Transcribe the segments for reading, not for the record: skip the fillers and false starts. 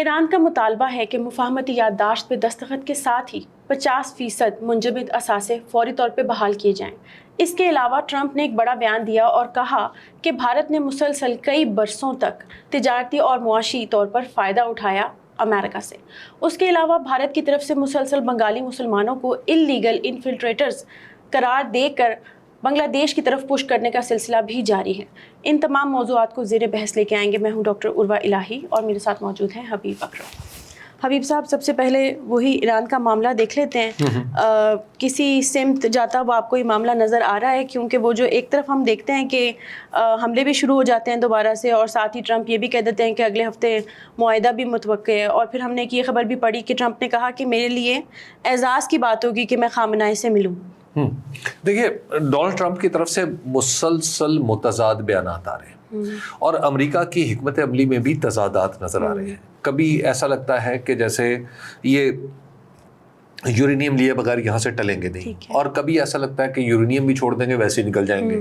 ایران کا مطالبہ ہے کہ مفاہمتی یادداشت پہ دستخط کے ساتھ ہی 50% منجمد اثاثے فوری طور پہ بحال کیے جائیں۔ اس کے علاوہ ٹرمپ نے ایک بڑا بیان دیا اور کہا کہ بھارت نے مسلسل کئی برسوں تک تجارتی اور معاشی طور پر فائدہ اٹھایا امریکہ سے۔ اس کے علاوہ بھارت کی طرف سے مسلسل بنگالی مسلمانوں کو اللیگل انفلٹریٹرز قرار دے کر بنگلہ دیش کی طرف پش کرنے کا سلسلہ بھی جاری ہے۔ ان تمام موضوعات کو زیر بحث لے کے آئیں گے۔ میں ہوں ڈاکٹر عروہ الہی اور میرے ساتھ موجود ہیں حبیب اکرم۔ حبیب صاحب، سب سے پہلے وہی ایران کا معاملہ دیکھ لیتے ہیں۔ کسی سمت جاتا وہ آپ کو یہ معاملہ نظر آ رہا ہے؟ کیونکہ وہ جو ایک طرف ہم دیکھتے ہیں کہ حملے بھی شروع ہو جاتے ہیں دوبارہ سے، اور ساتھ ہی ٹرمپ یہ بھی کہہ دیتے ہیں کہ اگلے ہفتے معاہدہ بھی متوقع ہے، اور پھر ہم نے ایک یہ خبر بھی پڑھی کہ ٹرمپ نے کہا کہ میرے لیے اعزاز کی بات ہوگی کہ میں خامنہ ای سے ملوں۔ دیکھیے، ڈونلڈ ٹرمپ کی طرف سے مسلسل متضاد بیانات آ رہے ہیں اور امریکہ کی حکمت عملی میں بھی تضادات نظر آ رہے ہیں۔ کبھی ایسا لگتا ہے کہ جیسے یہ یورینیم لیے بغیر یہاں سے ٹلیں گے نہیں، اور کبھی ایسا لگتا ہے کہ یورینیم بھی چھوڑ دیں گے ویسے ہی نکل جائیں گے،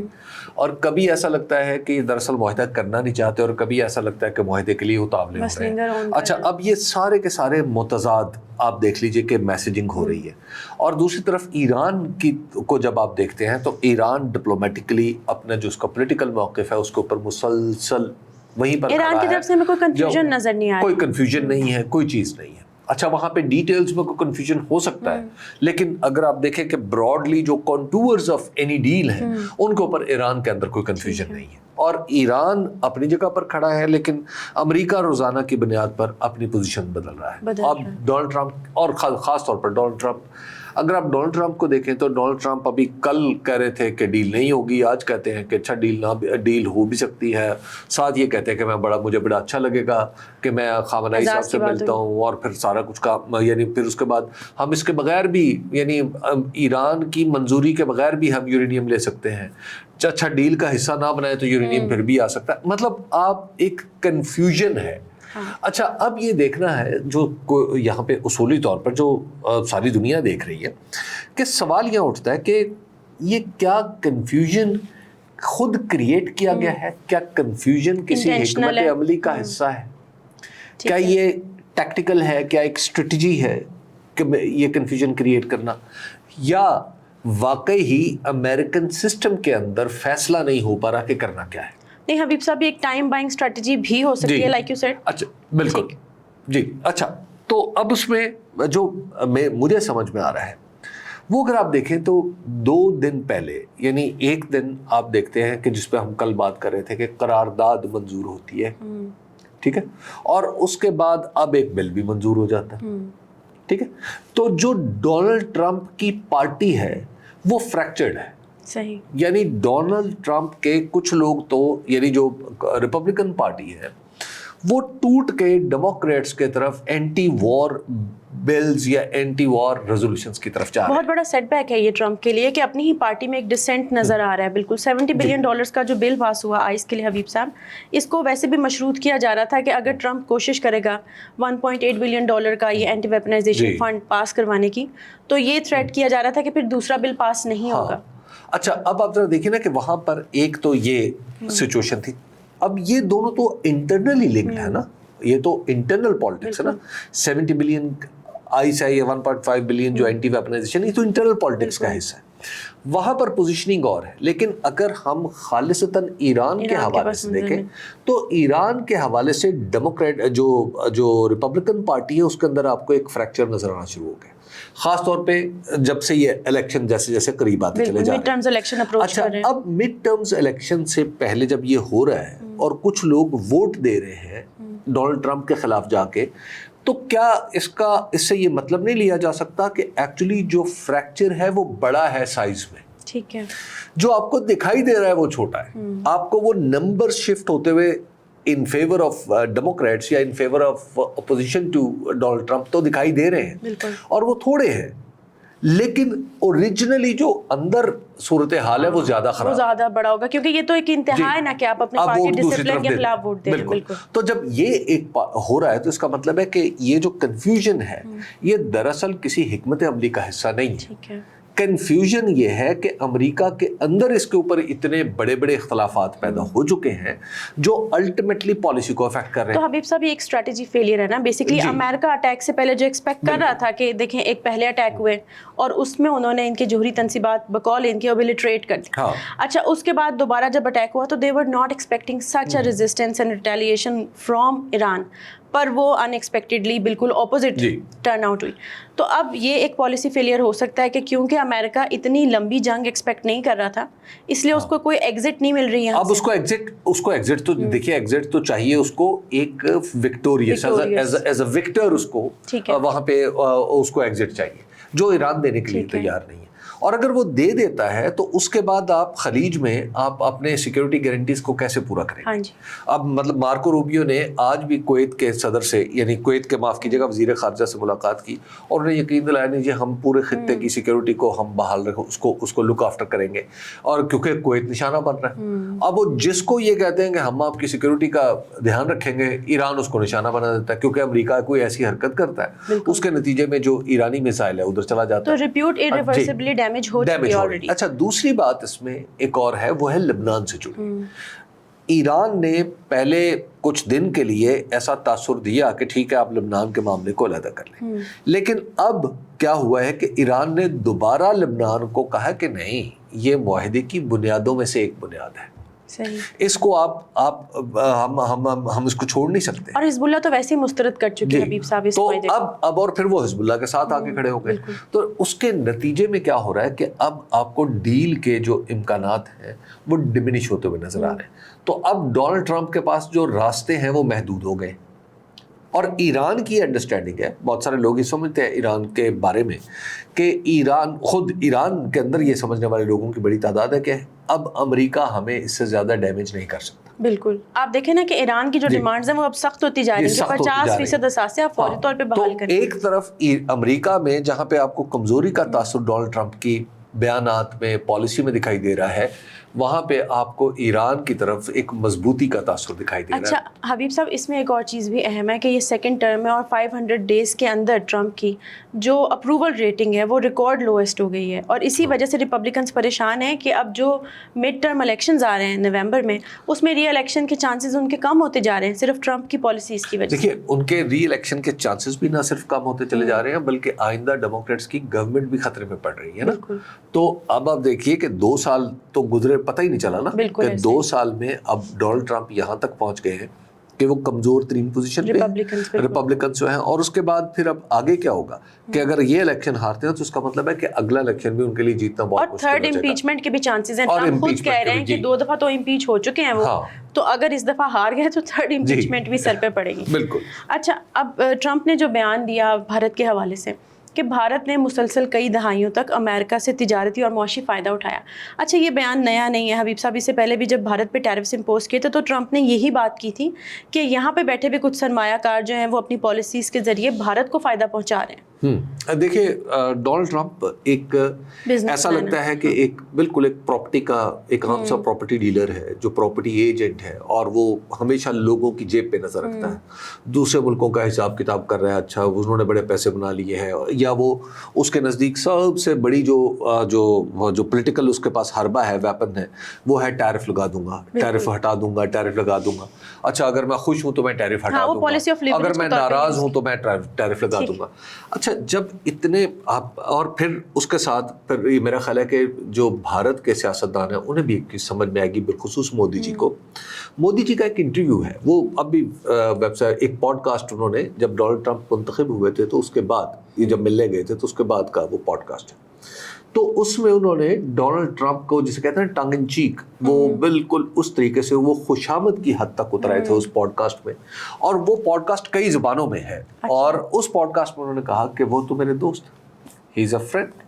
اور کبھی ایسا لگتا ہے کہ یہ دراصل معاہدہ کرنا نہیں چاہتے، اور کبھی ایسا لگتا ہے کہ معاہدے کے لیے اتاولے ہو رہے ہیں۔ اچھا، اب یہ سارے کے سارے متضاد آپ دیکھ لیجئے کہ میسیجنگ ہو رہی ہے، اور دوسری طرف ایران کی کو جب آپ دیکھتے ہیں تو ایران ڈپلومیٹکلی اپنا جو اس کا پولیٹیکل موقف ہے اس کے اوپر مسلسل وہیں پر ایران کی طرف سے ہمیں کوئی کنفیوژن نظر نہیں آ رہی، کوئی کنفیوژن نہیں ہے، کوئی چیز نہیں ہے۔ اچھا، وہاں پہ ڈیٹیلز میں کوئی کنفیوژن ہو سکتا ہے، لیکن اگر آپ دیکھیں کہ براڈلی جو کنٹورز آف اینی ڈیل ہیں ان کے اوپر ایران کے اندر کوئی کنفیوژن نہیں ہے، اور ایران اپنی جگہ پر کھڑا ہے، لیکن امریکہ روزانہ کی بنیاد پر اپنی پوزیشن بدل رہا ہے۔ اب ڈونلڈ ٹرمپ، اور خاص طور پر ڈونلڈ ٹرمپ، اگر آپ ڈونلڈ ٹرمپ کو دیکھیں تو ڈونلڈ ٹرمپ ابھی کل کہہ رہے تھے کہ ڈیل نہیں ہوگی، آج کہتے ہیں کہ اچھا ڈیل ہو بھی سکتی ہے، ساتھ یہ کہتے ہیں کہ مجھے بڑا اچھا لگے گا کہ میں خامنہ صاحب سے ملتا ہوں، اور پھر سارا کچھ کا یعنی پھر اس کے بعد ہم اس کے بغیر بھی، یعنی ایران کی منظوری کے بغیر بھی ہم یورینیم لے سکتے ہیں، اچھا ڈیل کا حصہ نہ بنائے تو یورینیم پھر بھی آ سکتا ہے۔ مطلب آپ ایک کنفیوژن ہے۔ اچھا، اب یہ دیکھنا ہے جو یہاں پہ اصولی طور پر جو ساری دنیا دیکھ رہی ہے، کہ سوال یہ اٹھتا ہے کہ یہ کیا کنفیوژن خود کریٹ کیا گیا ہے؟ کیا کنفیوژن کسی حکمت عملی کا حصہ ہے؟ کیا یہ ٹیکٹیکل ہے؟ کیا ایک اسٹریٹجی ہے کہ یہ کنفیوژن کریٹ کرنا، یا واقعی ہی امریکن سسٹم کے اندر فیصلہ نہیں ہو پا رہا کہ کرنا کیا ہے؟ نہیں حبیب صاحب، ایک ٹائم بائنگ اسٹریٹجی بھی ہو سکتی ہے، لائک یو سیڈ۔ اچھا، بالکل جی۔ اچھا، تو اب اس میں جو مجھے سمجھ میں آ رہا ہے وہ اگر آپ دیکھیں تو 2 دن پہلے، یعنی ایک دن آپ دیکھتے ہیں کہ جس پہ ہم کل بات کر رہے تھے کہ قرارداد منظور ہوتی ہے، ٹھیک ہے، اور اس کے بعد اب ایک بل بھی منظور ہو جاتا ہے، ٹھیک ہے۔ تو جو ڈونلڈ ٹرمپ کی پارٹی ہے وہ فریکچرڈ ہے، صحیح، یعنی ڈونلڈ ٹرمپ کے کچھ لوگ تو، یعنی جو ریپبلکن پارٹی ہے وہ ٹوٹ کے ڈیموکریٹس کے طرف اینٹی وار بلز یا اینٹی وار ریزولوشنز کی طرف جا رہے ہیں۔ بہت بڑا سیٹ بیک ہے یہ ٹرمپ کے لیے کہ اپنی ہی پارٹی میں ایک ڈسینٹ نظر آ رہا ہے۔ بالکل $70 بلین کا جو بل پاس ہوا آئس کے لیے حبیب صاحب، اس کو ویسے بھی مشروط کیا جا رہا تھا کہ اگر ٹرمپ کوشش کرے گا $1.8 بلین کا یہ اینٹی ویپنائزیشن فنڈ پاس کروانے کی، تو یہ تھریٹ کیا جا رہا تھا کہ پھر دوسرا بل پاس نہیں ہوگا۔ اچھا، اب آپ ذرا دیکھیں نا کہ وہاں پر ایک تو یہ سچویشن تھی، اب یہ دونوں تو انٹرنلی لنکڈ ہے نا، یہ تو انٹرنل پالیٹکس ہے نا۔ 70 بلین آئس ہے، یہ 1.5 بلین جو اینٹی ویپنائزیشن، یہ تو انٹرنل پالیٹکس کا حصہ ہے، وہاں پر پوزیشننگ اور ہے۔ لیکن اگر ہم خالصتاً ایران کے حوالے سے دیکھیں تو ایران کے حوالے سے ڈیموکریٹ جو ریپبلکن پارٹی ہے اس کے اندر آپ کو ایک فریکچر نظر آنا شروع ہو گیا، خاص طور پہ جب سے یہ الیکشن جیسے جیسے قریب آتے چلے جا رہے ہیں۔ اچھا، اب مڈ ٹرمز الیکشن سے پہلے جب یہ ہو رہا ہے اور کچھ لوگ ووٹ دے رہے ہیں ڈونلڈ ٹرمپ کے خلاف جا کے، تو کیا اس سے یہ مطلب نہیں لیا جا سکتا کہ ایکچولی جو فریکچر ہے وہ بڑا ہے سائز میں؟ ٹھیک ہے، جو آپ کو دکھائی دے رہا ہے وہ چھوٹا ہے، آپ کو وہ نمبر شفٹ ہوتے ہوئے ان فیور آف ڈیموکریٹس یا in favour of opposition to Donald Trump تو دکھائی دے رہے ہیں، اور وہ تھوڑے ہیں، لیکن اوریجنلی جو اندر صورتحال ہے وہ زیادہ خراب، وہ زیادہ بڑا ہوگا، کیونکہ یہ تو ایک انتہا ہے نا کہ آپ اپنی پارٹی ڈسپلن کے خلاف ووٹ دیں۔ بالکل، تو جب یہ ایک ہو رہا ہے تو اس کا مطلب ہے کہ یہ جو کنفیوژن ہے یہ دراصل کسی حکمت عملی کا حصہ نہیں ہے، کنفیوژن یہ ہے کہ امریکہ کے اندر اس کے اوپر اتنے بڑے بڑے اختلافات پیدا ہو چکے ہیں جو الٹیمیٹلی پالیسی کو افیکٹ کر رہے ہیں. تو حبیب صاحب یہ ایک اسٹریٹجی فیلئر ہے نا بیسکلی. امریکہ اٹیک سے پہلے جو ایکسپیکٹ کر رہا تھا کہ دیکھیں ایک پہلے اٹیک ہوئے اور اس میں انہوں نے ان کے جوہری تنصیبات بقول ان کی اوبلیٹریٹ کر دی. اچھا اس کے بعد دوبارہ جب اٹیک ہوا تو they were not expecting such a resistance and retaliation from Iran, پر وہ ان ایکسپیکٹڈلی بالکل اپوزٹ ٹرن آؤٹ ہوئی. تو اب یہ ایک پالیسی فیلئر ہو سکتا ہے کہ کیونکہ امریکہ اتنی لمبی جنگ ایکسپیکٹ نہیں کر رہا تھا اس لیے اس کو کوئی ایگزٹ نہیں مل رہی ہے. اب اس کو ایگزٹ تو دیکھیے, ایگزٹ تو چاہیے اس کو ایک وکٹوریس ایز اے وکٹر, اس کو وہاں پہ اس کو ایگزٹ چاہیے جو ایران دینے کے لیے تیار نہیں ہے. اور اگر وہ دے دیتا ہے تو اس کے بعد آپ خلیج میں آپ اپنے سیکیورٹی گارنٹیز کو کیسے پورا کریں گے؟ اب مطلب مارکو روبیو نے آج بھی کویت کے صدر سے, یعنی کویت کے معاف کیجیے گا وزیر خارجہ سے ملاقات کی اور انہیں یقین دلایا نہیں جی ہم پورے خطے کی سیکیورٹی کو ہم بحال رکھیں, اس کو لک آفٹر کریں گے, اور کیونکہ کویت نشانہ بن رہا ہے. اب وہ جس کو یہ کہتے ہیں کہ ہم آپ کی سیکیورٹی کا دھیان رکھیں گے, ایران اس کو نشانہ بنا دیتا ہے کیونکہ امریکہ کوئی ایسی حرکت کرتا ہے اس کے نتیجے میں جو ایرانی میزائل ہے ادھر چلا جاتا ہے, تو ریپیوٹ irreversibly ڈیمیج ہو چکی ہے already. اچھا دوسری بات اس میں ایک اور ہے, وہ ہے لبنان سے جڑی. ایران نے پہلے کچھ دن کے لیے ایسا تاثر دیا کہ ٹھیک ہے آپ لبنان کے معاملے کو علیحدہ کر لیں, لیکن اب کیا ہوا ہے کہ ایران نے دوبارہ لبنان کو کہا کہ نہیں یہ معاہدے کی بنیادوں میں سے ایک بنیاد ہے, اس کو ہم اس کو چھوڑ نہیں سکتے. اور حزب اللہ تو ویسے ہی مسترد کر چکے ہیں حبیب صاحب اس معاہدے کو. تو اب اور پھر وہ حزب اللہ کے ساتھ آگے کھڑے ہو گئے, تو اس کے نتیجے میں کیا ہو رہا ہے کہ اب آپ کو ڈیل کے جو امکانات ہیں وہ ڈمینش ہوتے ہوئے نظر آ رہے ہیں. تو اب ڈونلڈ ٹرمپ کے پاس جو راستے ہیں وہ محدود ہو گئے, اور ایران کی انڈرسٹینڈنگ ہے, بہت سارے لوگ یہ سمجھتے ہیں ایران کے بارے میں کہ ایران کے اندر یہ سمجھنے والے لوگوں کی بڑی تعداد ہے کہ اب امریکہ ہمیں اس سے زیادہ ڈیمیج نہیں کر سکتا. بالکل آپ دیکھیں نا کہ ایران کی جو ڈیمانڈز ہیں وہ اب سخت ہوتی جا رہی ہیں کہ 50% اثاثے آپ فوری طور پہ بحال کریں. ایک طرف امریکہ میں جہاں پہ آپ کو کمزوری کا تاثر ڈونلڈ ٹرمپ کی بیانات میں پالیسی میں دکھائی دے رہا ہے, وہاں پہ آپ کو ایران کی طرف ایک مضبوطی کا تاثر دکھائی دے رہا ہے. اچھا حبیب صاحب اس میں ایک اور چیز بھی اہم ہے کہ یہ سیکنڈ ٹرم ہے اور 500 ڈیز کے اندر ٹرمپ کی جو اپروول ریٹنگ ہے وہ ریکارڈ لوئسٹ ہو گئی ہے, اور اسی وجہ سے ریپبلکنس پریشان ہیں کہ اب جو مڈ ٹرم الیکشنز آ رہے ہیں نومبر میں اس میں ری الیکشن کے چانسز ان کے کم ہوتے جا رہے ہیں صرف ٹرمپ کی پالیسیز کی وجہ سے. دیکھیے ان کے ری الیکشن کے چانسز بھی نہ صرف کم ہوتے چلے جا رہے ہیں بلکہ آئندہ ڈیموکریٹس کی گورنمنٹ بھی خطرے میں پڑ رہی ہے نا. تو اب آپ دیکھیے کہ 2 سال تو گزرے پتہ ہی نہیں چلا نا کہ 2 سال میں اب ڈونلڈ ٹرمپ یہاں تک پہنچ گئے ہیں کہ وہ کمزور ترین پوزیشن پہ ریپبلکنس جو ہیں. اور اس کے بعد پھر اب آگے کیا ہوگا کہ اگر یہ الیکشن ہارتے ہیں تو اس کا مطلب ہے کہ اگلا الیکشن بھی ان کے لیے جیتنا بہت مشکل ہو جائے گا. اور تھرڈ امپیچمنٹ کے بھی چانسز ہیں, ٹرمپ خود کہہ رہے ہیں کہ 2 دفعہ تو امپیچ ہو چکے ہیں وہ, تو اگر اس دفعہ ہار گئے تو تھرڈ امپیچمنٹ بھی سر پہ پڑے گی. بالکل. اچھا اب ٹرمپ نے جو بیان دیا بھارت کے حوالے سے کہ بھارت نے مسلسل کئی دہائیوں تک امریکہ سے تجارتی اور معاشی فائدہ اٹھایا. اچھا یہ بیان نیا نہیں ہے حبیب صاحب, اس سے پہلے بھی جب بھارت پہ ٹیرفس امپوز کیے تھے تو ٹرمپ نے یہی بات کی تھی کہ یہاں پہ بیٹھے ہوئے کچھ سرمایہ کار جو ہیں وہ اپنی پالیسیز کے ذریعے بھارت کو فائدہ پہنچا رہے ہیں. دیکھیے ڈونلڈ ٹرمپ ایک ایسا لگتا ہے کہ ایک بالکل ایک پراپرٹی کا ایک عام سا پراپرٹی ڈیلر ہے جو پراپرٹی ایجنٹ ہے, اور وہ ہمیشہ لوگوں کی جیب پہ نظر رکھتا ہے, دوسرے ملکوں کا حساب کتاب کر رہا ہے. اچھا انہوں نے بڑے پیسے بنا لیے ہیں, یا وہ اس کے نزدیک سب سے بڑی جو پولیٹیکل اس کے پاس حربہ ہے, ویپن ہے, وہ ہے ٹیرف لگا دوں گا, ٹیرف ہٹا دوں گا, ٹیرف لگا دوں گا. اچھا اگر میں خوش ہوں تو میں ٹیرف ہٹا دوں گا, اگر میں ناراض ہوں تو میں ٹیرف لگا دوں گا. اچھا جب اتنے آپ, اور پھر اس کے ساتھ پھر یہ میرا خیال ہے کہ جو بھارت کے سیاستدان ہیں انہیں بھی ایک سمجھ میں آئے گی, بالخصوص مودی جی کو. مودی جی کا ایک انٹرویو ہے, وہ اب بھی ویب سائٹ ایک پوڈ کاسٹ انہوں نے جب ڈونلڈ ٹرمپ منتخب ہوئے تھے تو اس کے بعد یہ جب ملنے گئے تھے تو اس کے بعد کا وہ پوڈ کاسٹ ہے. تو اس میں انہوں نے ڈونلڈ ٹرمپ کو جسے کہتے ہیں ٹنگ ان چیک, وہ بالکل اس طریقے سے وہ خوشامد کی حد تک اترائے تھے اس پوڈ کاسٹ میں, اور وہ پوڈ کاسٹ کئی زبانوں میں ہے. اور اس پوڈ کاسٹ میں انہوں نے کہا کہ وہ تو میرے دوست, ہی از اے فرینڈ.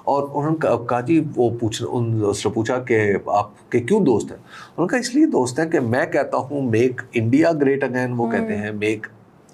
اور انہوں نے کہا جی وہ اس نے پوچھا کہ آپ کے کیوں دوست ہیں؟ انہوں نے کہا اس لیے دوست ہیں کہ میں کہتا ہوں میک انڈیا گریٹ اگین, وہ کہتے ہیں میک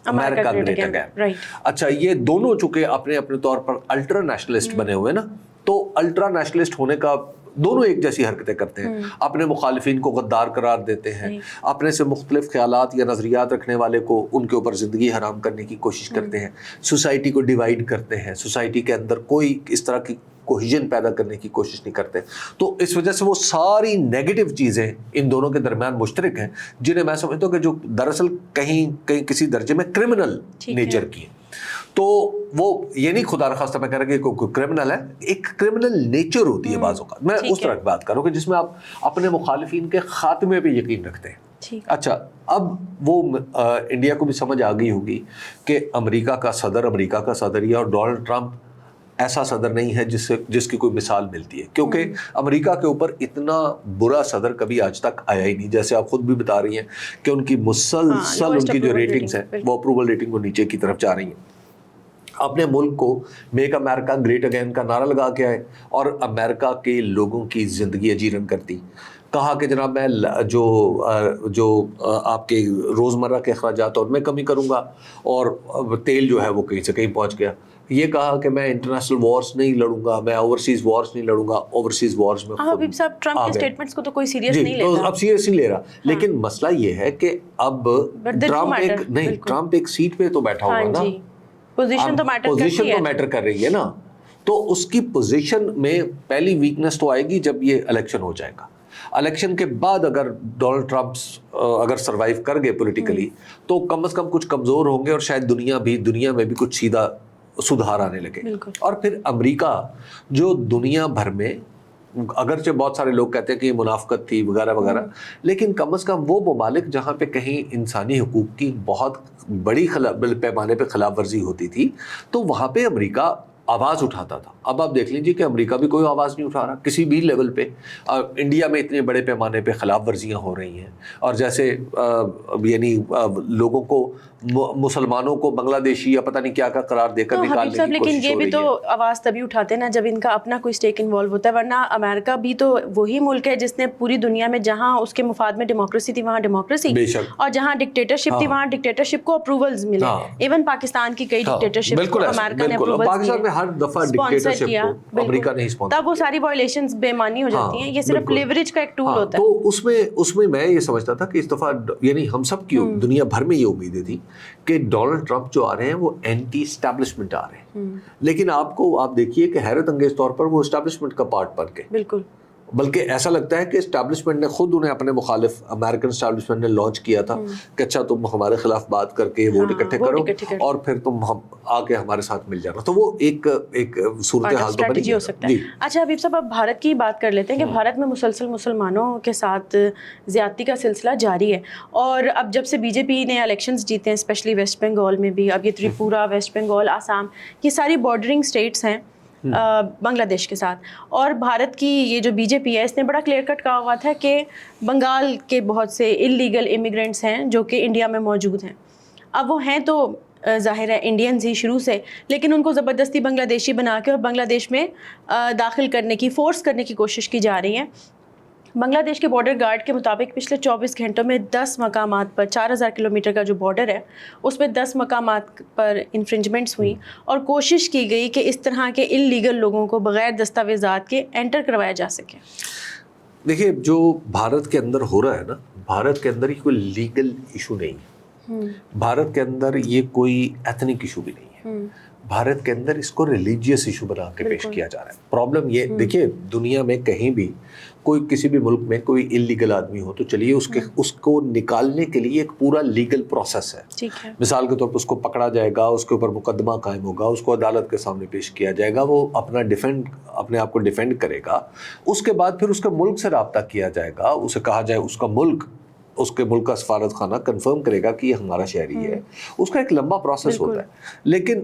امریکہ گریٹ اگین. اچھا یہ دونوں چونکہ اپنے اپنے طور پر الٹرا نیشنلسٹ بنے ہوئے نا, تو الٹرا نیشنلسٹ ہونے کا دونوں ایک جیسی حرکتیں کرتے ہیں, اپنے مخالفین کو غدار قرار دیتے ہیں, اپنے سے مختلف خیالات یا نظریات رکھنے والے کو ان کے اوپر زندگی حرام کرنے کی کوشش کرتے ہیں, سوسائٹی کو ڈیوائیڈ کرتے ہیں, سوسائٹی کے اندر کوئی اس طرح کی کوہیژن پیدا کرنے کی کوشش نہیں کرتے. تو اس وجہ سے وہ ساری نیگیٹو چیزیں ان دونوں کے درمیان مشترک ہیں جنہیں میں سمجھتا ہوں کہ جو دراصل کہیں کسی درجے میں کرمنل نیچر کی ہیں. تو وہ یہ نہیں خدا نخواستہ میں کہہ رہا کہ کوئی کرمنل ہے, ایک کرمنل نیچر ہوتی ہے بعض اوقات. میں اس طرح کی بات کروں کہ جس میں آپ اپنے مخالفین کے خاتمے پہ یقین رکھتے ہیں. اچھا, اب وہ انڈیا کو بھی سمجھ آ گئی ہوگی کہ امریکہ کا صدر ہی اور ڈونلڈ ٹرمپ ایسا صدر نہیں ہے جس کی کوئی مثال ملتی ہے, کیونکہ امریکہ کے اوپر اتنا برا صدر کبھی آج تک آیا ہی نہیں. جیسے آپ خود بھی بتا رہی ہیں کہ ان کی مسلسل ان کی جو ریٹنگز ہیں وہ اپروول ریٹنگ وہ نیچے کی طرف جا رہی ہیں. اپنے ملک کو میک امریکہ گریٹ اگین کا نعرہ لگا کے آئے اور امریکہ کے لوگوں کی زندگی اجیرن کرتی. کہا کہ جناب میں جو آپ کے روزمرہ کے اخراجات اور میں کمی کروں گا, اور تیل جو ہے وہ کہیں سے کہیں پہنچ گیا. یہ کہا کہ میں انٹرنیشنل وارز نہیں لڑوں گا, میں اوورسیز وارز نہیں لڑوں گا. اوورسیز وارز میں حبیب صاحب ٹرمپ کے سٹیٹمنٹس کو تو کوئی سیریس نہیں لیتا, اب سیریس نہیں لے رہا. لیکن مسئلہ یہ ہے کہ اب ٹرمپ ایک سیٹ پہ تو بیٹھا ہوگا نا, پوزیشن تو میٹر کر رہی ہے نا. تو اس کی پوزیشن میں پہلی ویکنس تو آئے گی جب یہ الیکشن ہو جائے گا. الیکشن کے بعد اگر ڈونلڈ ٹرمپ اگر سروائیو کر گئے پولیٹیکلی تو کم از کم کچھ کمزور ہوں گے, اور شاید دنیا میں بھی کچھ سیدھا سدھار آنے لگے. اور پھر امریکہ جو دنیا بھر میں, اگرچہ بہت سارے لوگ کہتے ہیں کہ یہ منافقت تھی وغیرہ وغیرہ, لیکن کم از کم وہ ممالک جہاں پہ کہیں انسانی حقوق کی بہت بڑی پیمانے پہ خلاف ورزی ہوتی تھی تو وہاں پہ امریکہ آواز اٹھاتا تھا. اب آپ دیکھ لیجیے کہ امریکہ بھی کوئی آواز نہیں اٹھا رہا کسی بھی لیول پہ. انڈیا میں اتنے بڑے پیمانے پہ خلاف ورزیاں ہو رہی ہیں, اور جیسے یعنی لوگوں کو, مسلمانوں کو بنگلہ دیشی یا پتہ نہیں کیا کا قرار دے کر نکالنے کی کوشش ہو رہی ہے. لیکن یہ بھی تو آواز تبھی اٹھاتے ہیں نا جب ان کا اپنا کوئی اسٹیک انوالو ہوتا ہے, ورنہ امریکہ بھی تو وہی ملک ہے جس نے پوری دنیا میں جہاں اس کے مفاد میں ڈیموکریسی تھی وہاں ڈیموکریسی, اور جہاں ڈکٹیٹرشپ تھی وہاں ڈکٹیٹرشپ کو اپروولز ملے. ایون پاکستان کی کئی ڈکٹیٹرشپ کو امریکہ نے اپروولز ہر دفعہ ڈکٹیٹرشپ کو امریکہ نے اسپانسر, تب وہ ساری وائلیشنز بے معنی ہو جاتی ہیں. یہ صرف لیوریج کا ایک ٹول ہوتا ہے. تو اس میں میں یہ سمجھتا تھا کہ اس دفعہ یعنی ہم سب کی دنیا بھر میں یہ امیدیں تھی کہ ڈونلڈ ٹرمپ جو آ رہے ہیں وہ اینٹی اسٹیبلشمنٹ آ رہے ہیں, لیکن آپ دیکھیے کہ حیرت انگیز طور پر وہ اسٹیبلشمنٹ کا پارٹ بن گئے. بالکل, بلکہ ایسا لگتا ہے کہ اسٹیبلشمنٹ نے خود انہیں اپنے مخالف امریکن اسٹیبلشمنٹ نے لانچ کیا تھا کہ اچھا تم ہمارے خلاف بات کر کے ووٹ اکٹھے کرو اور پھر تم آ کے ہمارے ساتھ مل جانا. تو وہ ایک صورتحال تو بنی ہو سکتا ہے. اچھا حبیب صاحب, اب بھارت کی بات کر لیتے ہیں کہ بھارت میں مسلسل مسلمانوں کے ساتھ زیادتی کا سلسلہ جاری ہے, اور اب جب سے بی جے پی نے الیکشنز جیتے ہیں اسپیشلی ویسٹ بنگال میں بھی, اب یہ تریپورہ, ویسٹ بنگال, آسام, یہ ساری بارڈرنگ اسٹیٹس ہیں بنگلہ دیش کے ساتھ, اور بھارت کی یہ جو بی جے پی ہے اس نے بڑا کلیئر کٹ کہا ہوا تھا کہ بنگال کے بہت سے انلیگل امیگرینٹس ہیں جو کہ انڈیا میں موجود ہیں. اب وہ ہیں تو ظاہر ہے انڈینز ہی شروع سے, لیکن ان کو زبردستی بنگلہ دیشی بنا کے اور بنگلہ دیش میں داخل کرنے کی, فورس کرنے کی کوشش کی جا رہی ہے. بنگلہ دیش کے بارڈر گارڈ کے مطابق پچھلے 24 گھنٹوں میں 10 مقامات پر, 4000 کلومیٹر کا جو بارڈر ہے اس میں 10 مقامات پر انفرنجمنٹس ہوئیں, اور کوشش کی گئی کہ اس طرح کے انلیگل لوگوں کو بغیر دستاویزات کے انٹر کروایا جا سکے. دیکھیے جو بھارت کے اندر ہو رہا ہے نا, بھارت کے اندر یہ کوئی لیگل ایشو نہیں ہے, بھارت کے اندر یہ کوئی ایتھنک ایشو بھی نہیں ہے, بھارت کے اندر اس کو ریلیجیس ایشو بنا کے پیش کیا جا رہا ہے. پرابلم یہ دیکھیے, دنیا میں کہیں بھی کوئی کسی بھی ملک میں کوئی انلیگل آدمی ہو تو چلیے اس کو نکالنے کے لیے ایک پورا لیگل پروسیس ہے. مثال کے طور پر اس کو پکڑا جائے گا, اس کے اوپر مقدمہ قائم ہوگا, اس کو عدالت کے سامنے پیش کیا جائے گا, وہ اپنے آپ کو ڈیفینڈ کرے گا. اس کے بعد پھر اس کے ملک سے رابطہ کیا جائے گا, اسے کہا جائے اس کے ملک کا سفارت خانہ کنفرم کرے گا کہ یہ ہمارا شہری ہے. اس کا ایک لمبا پروسیس ہوتا ہے. لیکن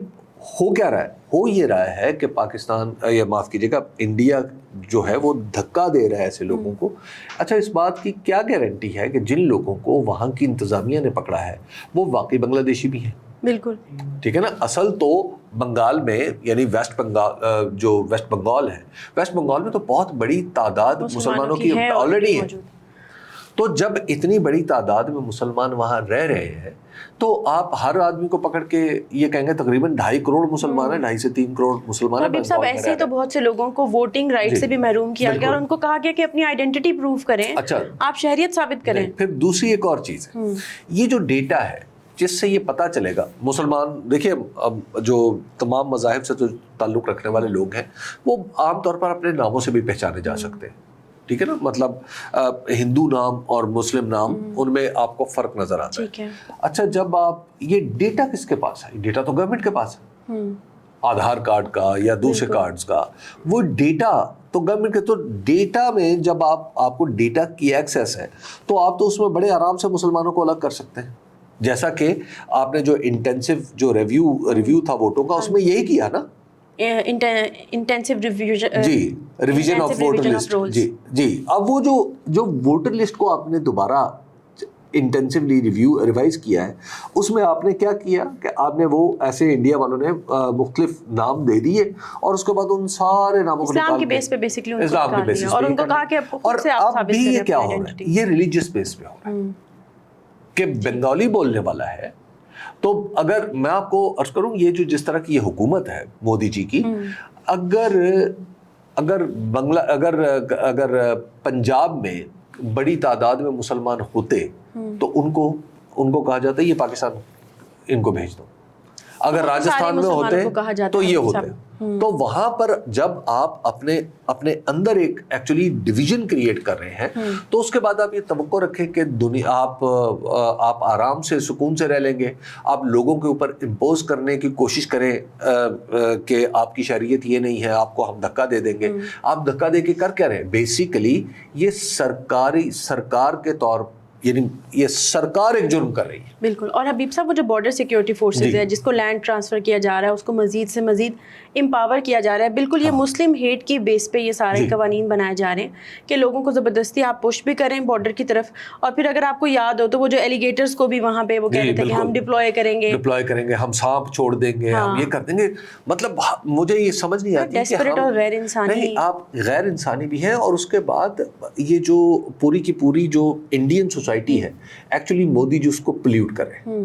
ہو کیا رہا ہے, ہو یہ رہا ہے کہ پاکستان, یا معاف کیجیے گا, انڈیا جو ہے وہ دھکا دے رہا ہے ایسے لوگوں کو. اچھا, اس بات کی کیا گارنٹی ہے کہ جن لوگوں کو وہاں کی انتظامیہ نے پکڑا ہے وہ واقعی بنگلہ دیشی بھی ہیں؟ بالکل ٹھیک ہے نا. اصل تو بنگال میں یعنی ویسٹ بنگال ہے, ویسٹ بنگال میں تو بہت بڑی تعداد مسلمانوں کی آلریڈی ہے. تو جب اتنی بڑی تعداد میں مسلمان وہاں رہ رہے ہیں تو آپ ہر آدمی کو پکڑ کے یہ کہیں گے تقریباً 2.5 کروڑ مسلمان ہیں, 2.5 سے 3 کروڑ مسلمان ہیں. حبیب صاحب, ایسے ہی تو بہت سے لوگوں کو ووٹنگ رائٹ سے بھی محروم کیا گیا, اور ان کو کہا گیا کہ اپنی آئیڈینٹی پروف کریں, آپ شہریت ثابت کریں. پھر دوسری ایک اور چیز ہے, یہ جو ڈیٹا ہے جس سے یہ پتہ چلے گا مسلمان. دیکھیے اب جو تمام مذاہب سے جو تعلق رکھنے والے لوگ ہیں وہ عام طور پر اپنے ناموں سے بھی پہچانے جا سکتے ہیں, ٹھیک ہے نا, مطلب ہندو نام اور مسلم نام ان میں آپ کو فرق نظر آتا ہے. اچھا جب آپ یہ ڈیٹا کس کے پاس ہے؟ ڈیٹا تو گورنمنٹ کے پاس ہے, آدھار کارڈ کا یا دوسرے کارڈز کا, وہ ڈیٹا تو گورنمنٹ کے. تو ڈیٹا میں جب آپ کو ڈیٹا کی ایکسیس ہے تو آپ تو اس میں بڑے آرام سے مسلمانوں کو الگ کر سکتے ہیں, جیسا کہ آپ نے جو انٹینسو جو ریویو تھا ووٹوں کا اس میں یہی کیا نا, intensive revision of voter list. جی اب وہ جو ووٹر لسٹ کو آپ نے دوبارہ انٹینسولی ریوائز کیا ہے, اس میں آپ نے کیا کیا کہ آپ نے وہ ایسے انڈیا والوں نے مختلف نام دے دیے اور اس کے بعد ان سارے ناموں کو اسلام کے بیس پہ بیسکلی اسلام کے بیس اور ان کو کہا کہ اور اب بھی یہ کیا ہو رہا ہے, یہ ریلیجیس بیس پہ ہو رہا ہے کہ بنگالی بولنے والا ہے. تو اگر میں آپ کو عرض کروں یہ جو جس طرح کی یہ حکومت ہے مودی جی کی, اگر پنجاب میں بڑی تعداد میں مسلمان ہوتے تو ان کو کہا جاتا ہے یہ پاکستان ان کو بھیج دو. اگر راجستھان میں ہوتے تو یہ ہوتے. تو وہاں پر جب آپ اپنے اندر ایک ایکچولی ڈویژن کریٹ کر رہے ہیں تو اس کے بعد آپ یہ توقع رکھیں کہ دنیا آپ آرام سے سکون سے رہ لیں گے. آپ لوگوں کے اوپر امپوز کرنے کی کوشش کریں کہ آپ کی شریعت یہ نہیں ہے, آپ کو ہم دھکا دے دیں گے. آپ دھکا دے کے کر کیا رہے ہیں؟ بیسیکلی یہ سرکار کے طور یعنی یہ سرکار ایک جرم کر رہی ہے. بالکل. اور حبیب صاحب وہ جو بارڈر سیکیورٹی فورسز ہے جس کو لینڈ ٹرانسفر کیا جا رہا ہے اس کو مزید سے مزید امپاور کیا جا رہا ہے, بالکل یہ مسلم ہیٹ کی بیس پہ یہ سارے قوانین بنائے جا رہے ہیں کہ لوگوں کو زبردستی آپ پش بھی کریں بارڈر کی طرف. اور پھر اگر آپ کو یاد ہو تو وہ جو ایلیگیٹرز کو بھی وہاں پہ وہ کہہ رہے تھے کہ ہم ڈپلوائے کریں گے, ہم سانپ چھوڑ دیں گے, ہم یہ کر دیں گے. مطلب مجھے یہ سمجھ نہیں آتی ڈیسپریٹ اور غیر انسانی. نہیں, آپ غیر انسانی بھی ہیں اور اس کے بعد یہ جو پوری کی پوری جو انڈین سوسائٹی ہے ایکچولی مودی جو اس کو پلیوٹ کر رہے ہیں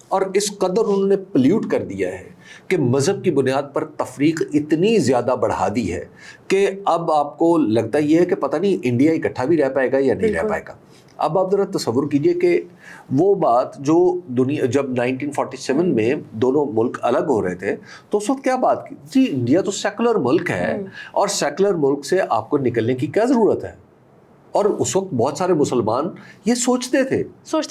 اور اس قدر انہوں نے پلیوٹ کر دیا ہے کہ مذہب کی بنیاد پر تفریق اتنی زیادہ بڑھا دی ہے کہ اب آپ کو لگتا یہ ہے کہ پتہ نہیں انڈیا اکٹھا بھی رہ پائے گا یا نہیں رہ پائے گا. اب آپ ذرا تصور کیجئے کہ وہ بات جو دنیا جب 1947 میں دونوں ملک الگ ہو رہے تھے تو اس وقت کیا بات کی جی, انڈیا تو سیکولر ملک ہے اور سیکولر ملک سے آپ کو نکلنے کی کیا ضرورت ہے. اور اس وقت بہت سارے مسلمان یہ سوچتے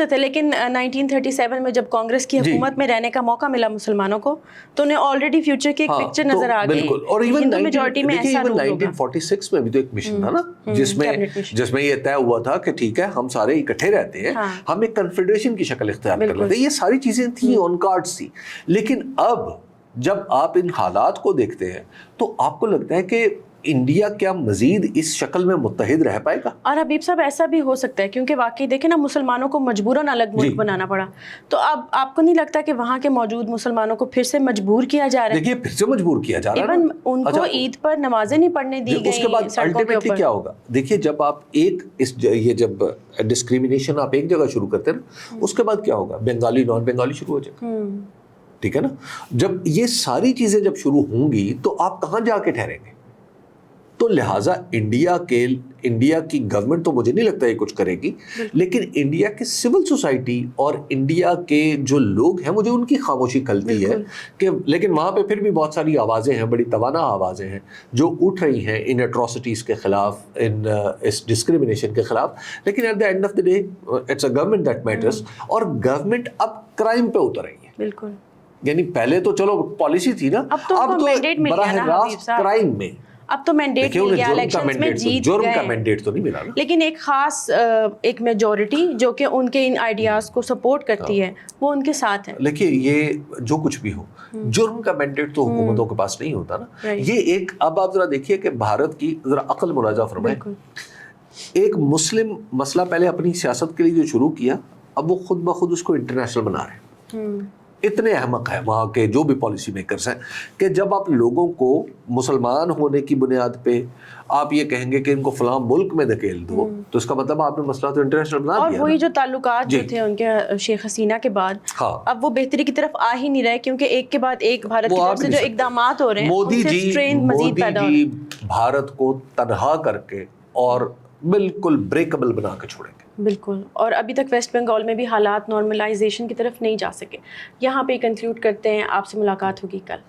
تھے لیکن 1937 میں جب کانگریس کی حکومت میں رہنے کا موقع ملا مسلمانوں کو تو انہیں آلریڈی فیوچر کی ایک پکچر نظر آ گئی. اور ایون میجورٹی میں ایسا رول ہوگا. 1946 میں بھی تو ایک مشن تھا نا جس میں یہ طے ہوا تھا کہ ٹھیک ہے ہم سارے اکٹھے رہتے ہیں, ہم ایک کنفیڈریشن کی شکل اختیار کر لیتے ہیں. یہ ساری چیزیں تھیں آن کارڈز تھی. لیکن اب جب آپ ان حالات کو دیکھتے ہیں تو آپ کو لگتا ہے کہ انڈیا کیا مزید اس شکل میں متحد رہ پائے گا؟ اور حبیب صاحب ایسا بھی ہو سکتا ہے کیونکہ واقعی دیکھیں نا مسلمانوں کو مجبوراً الگ ملک بنانا پڑا, تو اب آپ کو نہیں لگتا کہ وہاں کے موجود مسلمانوں کو پھر سے مجبور کیا جا رہا ہے؟ دیکھیے پھر سے مجبور کیا جا رہا ہے. ایون ان کو عید پر نمازیں نہیں پڑھنے دی گئی. اس کے بعد الٹیمیٹلی کیا ہوگا؟ دیکھیے جب آپ یہ جب ڈسکریمنیشن آپ ایک جگہ شروع کرتے ہیں نا, اس کے بعد کیا ہوگا؟ بنگالی نان بنگالی شروع ہو جائے گا, ٹھیک ہے نا. جب یہ ساری چیزیں جب شروع ہوں گی تو آپ کہاں جا کے ٹھہریں گے؟ تو لہٰذا انڈیا کی گورنمنٹ تو مجھے نہیں لگتا یہ کچھ کرے گی, لیکن انڈیا کی سول سوسائٹی اور انڈیا کے جو لوگ ہیں مجھے ان کی خاموشی کھلتی ہے کہ لیکن وہاں پہ پھر بھی بہت ساری آوازیں ہیں, بڑی توانا آوازیں ہیں جو اٹھ رہی ہیں ان ایٹراسٹیز کے خلاف, اس ڈسکریمنیشن کے خلاف. لیکن at the end of the day it's a government that matters, اور گورنمنٹ اب کرائم پہ اتر رہی ہے. بالکل. یعنی پہلے تو چلو پالیسی تھی نا, اب تو براہ راست کرائم میں اب تو مینڈیٹ مل گیا, الیکشنز میں جیت گئے. جرم کا مینڈیٹ تو نہیں ملا نا, لیکن ایک خاص ایک میجورٹی جو کہ ان کے ان آئیڈیاز کو سپورٹ کرتی ہے وہ ان کے ساتھ ہے. دیکھیے یہ جو کچھ بھی ہو, جرم کا مینڈیٹ تو حکومتوں کے پاس نہیں ہوتا نا. یہ ایک اب آپ ذرا دیکھیے کہ بھارت کی ذرا عقل مراجعہ فرمائیں. ایک مسلم مسئلہ پہلے اپنی سیاست کے لیے جو شروع کیا, اب وہ خود بخود اس کو انٹرنیشنل بنا رہے ہیں. اتنے احمق ہیں وہاں کے جو بھی پالیسی میکرز ہیں کہ جب آپ لوگوں کو مسلمان ہونے کی بنیاد پہ آپ یہ کہیں گے کہ ان کو فلاں ملک میں دھکیل دو, تو اس کا مطلب آپ نے مسئلہ تو انٹرنیشنل بنا دیا. اور وہی جو تعلقات جو تھے ان کے شیخ حسینہ کے بعد, اب وہ بہتری کی طرف آ ہی نہیں رہے کیونکہ ایک کے بعد ایک بھارت کی طرف سے جو اقدامات ہو رہے ہیں مودی جی بھارت کو تنہا کر کے اور بالکل بریکبل بنا کے چھوڑیں گے. بالکل. اور ابھی تک ویسٹ بنگال میں بھی حالات نارملائزیشن کی طرف نہیں جا سکے. یہاں پہ کنکلوڈ کرتے ہیں. آپ سے ملاقات ہوگی کل.